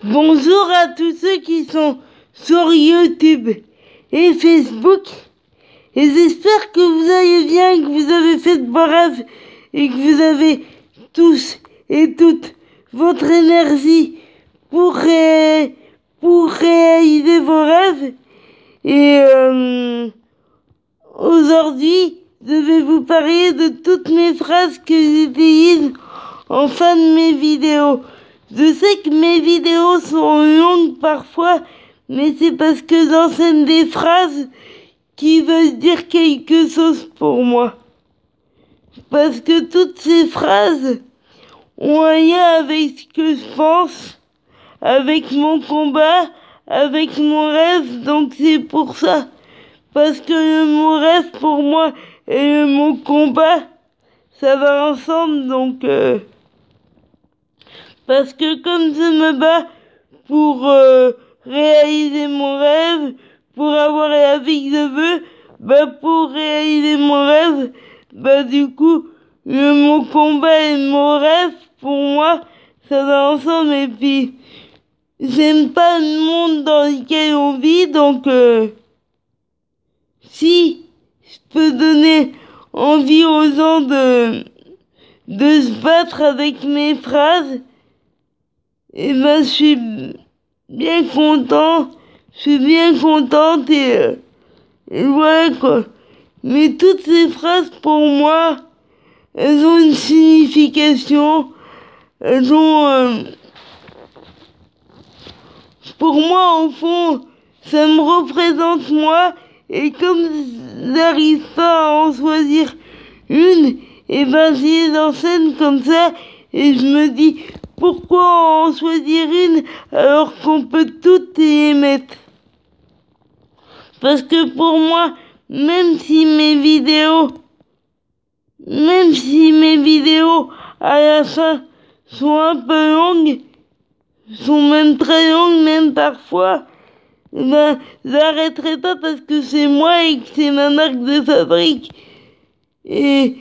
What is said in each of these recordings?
Bonjour à tous ceux qui sont sur YouTube et Facebook. Et j'espère que vous allez bien, que vous avez fait de beaux rêves et que vous avez tous et toutes votre énergie pour réaliser vos rêves. Et aujourd'hui, je vais vous parler de toutes mes phrases que j'utilise en fin de mes vidéos. Je sais que mes vidéos sont longues parfois, mais c'est parce que j'enseigne des phrases qui veulent dire quelque chose pour moi. Parce que toutes ces phrases ont un lien avec ce que je pense, avec mon combat, avec mon rêve, donc c'est pour ça. Parce que mon rêve pour moi et mon combat, ça va ensemble, donc parce que comme je me bats pour réaliser mon rêve, pour avoir la vie que je veux, pour réaliser mon rêve, du coup, mon combat et mon rêve, pour moi, ça va ensemble. Et puis, j'aime pas le monde dans lequel on vit, donc si je peux donner envie aux gens de se battre avec mes phrases, et je suis bien content, je suis bien contente et voilà quoi. Mais toutes ces phrases pour moi, elles ont une signification, elles ont, pour moi au fond, ça me représente moi, et comme j'arrive pas à en choisir une, et j'y les enseigne comme ça, et je me dis, pourquoi en choisir une alors qu'on peut toutes les mettre? Parce que pour moi, même si mes vidéos à la fin sont un peu longues, sont même très longues, même parfois, j'arrêterai pas parce que c'est moi et que c'est ma marque de fabrique. Et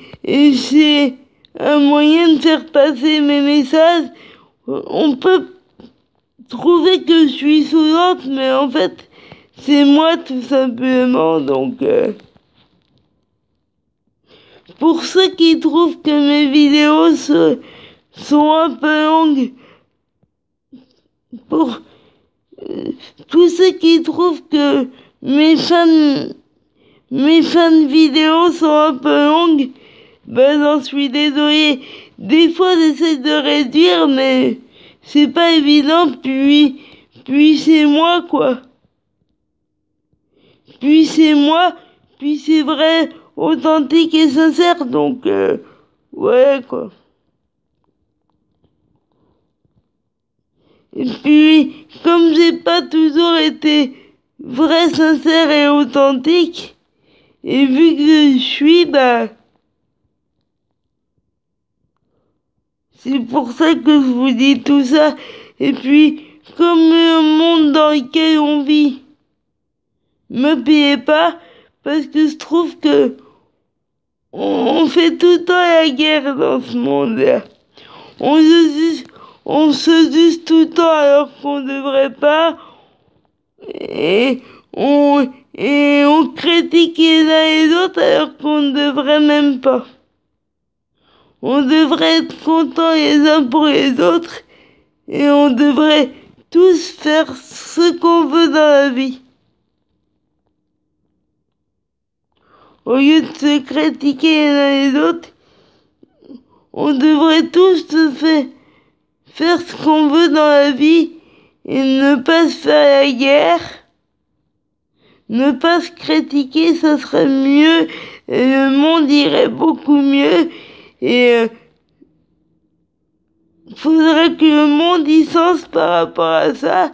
c'est un moyen de faire passer mes messages. On peut trouver que je suis souriante, mais en fait, c'est moi tout simplement. Donc, pour ceux qui trouvent que mes vidéos sont un peu longues, pour tous ceux qui trouvent que mes fins de vidéos sont un peu longues, j'en suis désolée. Des fois, j'essaie de réduire, mais c'est pas évident, puis c'est moi, quoi. Puis c'est moi, puis c'est vrai, authentique et sincère, donc, ouais, quoi. Et puis, comme j'ai pas toujours été vrai, sincère et authentique, et vu que je suis, c'est pour ça que je vous dis tout ça. Et puis, comme le monde dans lequel on vit me plaît pas, parce que je trouve que on fait tout le temps la guerre dans ce monde-là. On se use tout le temps alors qu'on devrait pas. Et on critique les uns les autres alors qu'on ne devrait même pas. On devrait être contents les uns pour les autres et on devrait tous faire ce qu'on veut dans la vie. Au lieu de se critiquer les uns les autres, on devrait tous faire ce qu'on veut dans la vie et ne pas se faire la guerre. Ne pas se critiquer, ça serait mieux et le monde irait beaucoup mieux. Et faudrait que le monde y sens par rapport à ça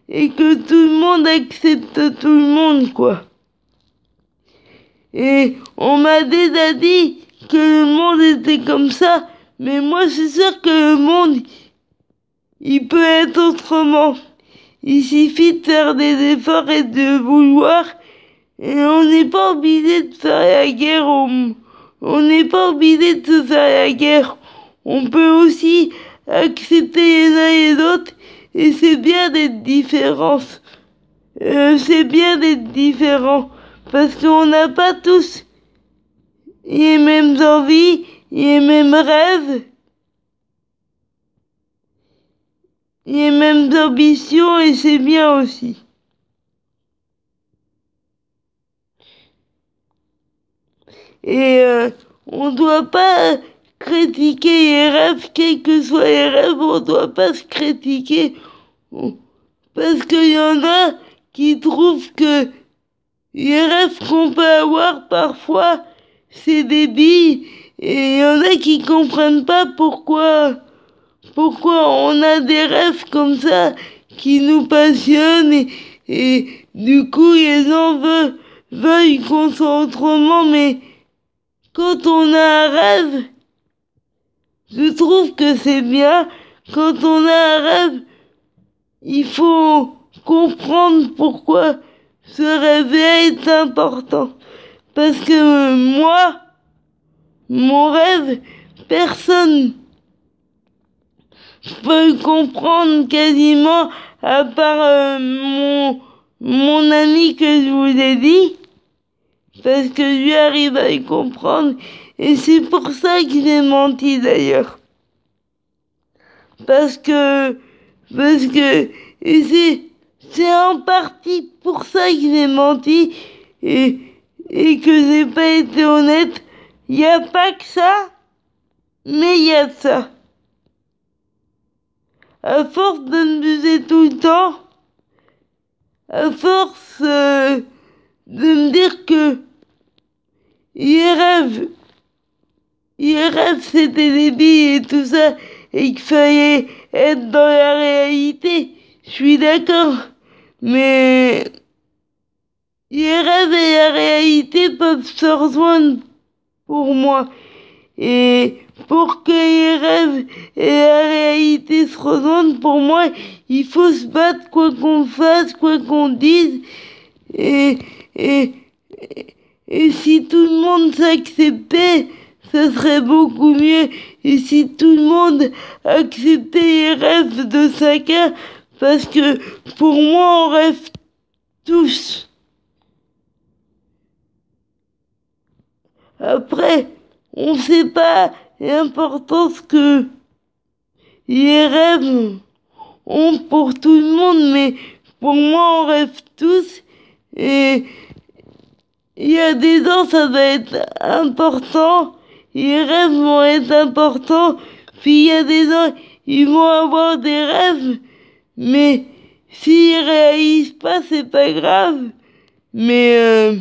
et que tout le monde accepte tout le monde, quoi. Et on m'a déjà dit que le monde était comme ça, mais moi je suis sûre que le monde, il peut être autrement. Il suffit de faire des efforts et de vouloir, et on n'est pas obligé de faire la guerre on n'est pas obligé de se faire la guerre. On peut aussi accepter les uns les autres et c'est bien d'être différent. C'est bien d'être différent parce qu'on n'a pas tous les mêmes envies, les mêmes rêves, les mêmes ambitions et c'est bien aussi. Et on doit pas critiquer les rêves, quels que soient les rêves, on doit pas se critiquer. Parce qu'il y en a qui trouvent que les rêves qu'on peut avoir parfois, c'est débile. Et il y en a qui comprennent pas pourquoi on a des rêves comme ça qui nous passionnent et du coup les gens veulent qu'on soit autrement, mais quand on a un rêve, je trouve que c'est bien. Quand on a un rêve, il faut comprendre pourquoi ce rêve-là est important. Parce que moi, mon rêve, personne peut le comprendre quasiment à part mon ami que je vous ai dit. Parce que lui arrive à y comprendre. Et c'est pour ça que j'ai menti d'ailleurs. Parce que et c'est en partie pour ça que j'ai menti et que j'ai pas été honnête. Il n'y a pas que ça, mais il y a ça. À force de me buser tout le temps, à force de me dire que les rêves c'était débile et tout ça, et qu'il fallait être dans la réalité, je suis d'accord. Mais les rêves et la réalité peuvent se rejoindre pour moi. Et pour que les rêves et la réalité se rejoignent, pour moi, il faut se battre quoi qu'on fasse, quoi qu'on dise. Et si tout le monde s'acceptait, ce serait beaucoup mieux. Et si tout le monde acceptait les rêves de chacun, parce que pour moi, on rêve tous. Après, on ne sait pas l'importance que les rêves ont pour tout le monde, mais pour moi, on rêve tous. Et il y a des gens, ça va être important. Les rêves vont être importants. Puis il y a des gens, ils vont avoir des rêves. Mais s'ils réalisent pas, c'est pas grave. Mais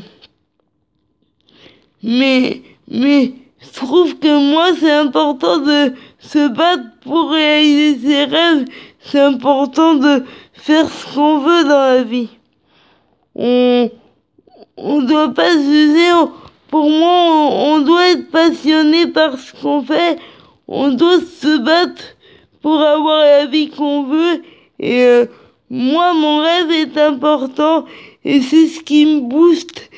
je trouve que moi, c'est important de se battre pour réaliser ses rêves. C'est important de faire ce qu'on veut dans la vie. On doit pas s'user. Pour moi, on doit être passionné par ce qu'on fait. On doit se battre pour avoir la vie qu'on veut. Et moi, mon rêve est important. Et c'est ce qui me booste.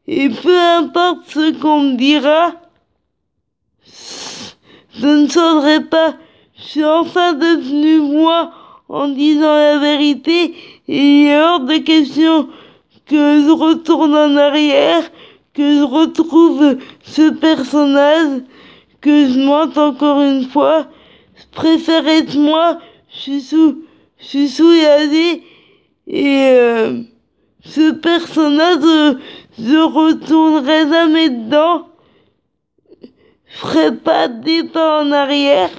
Et peu importe ce qu'on me dira, je ne changerai pas. Je suis enfin devenu moi en disant la vérité. Et il est hors de question que je retourne en arrière, que je retrouve ce personnage, que je mente encore une fois. Je préfère être moi. Je suis soulagée et ce personnage, je retournerai jamais dedans. Je ferai pas des pas en arrière.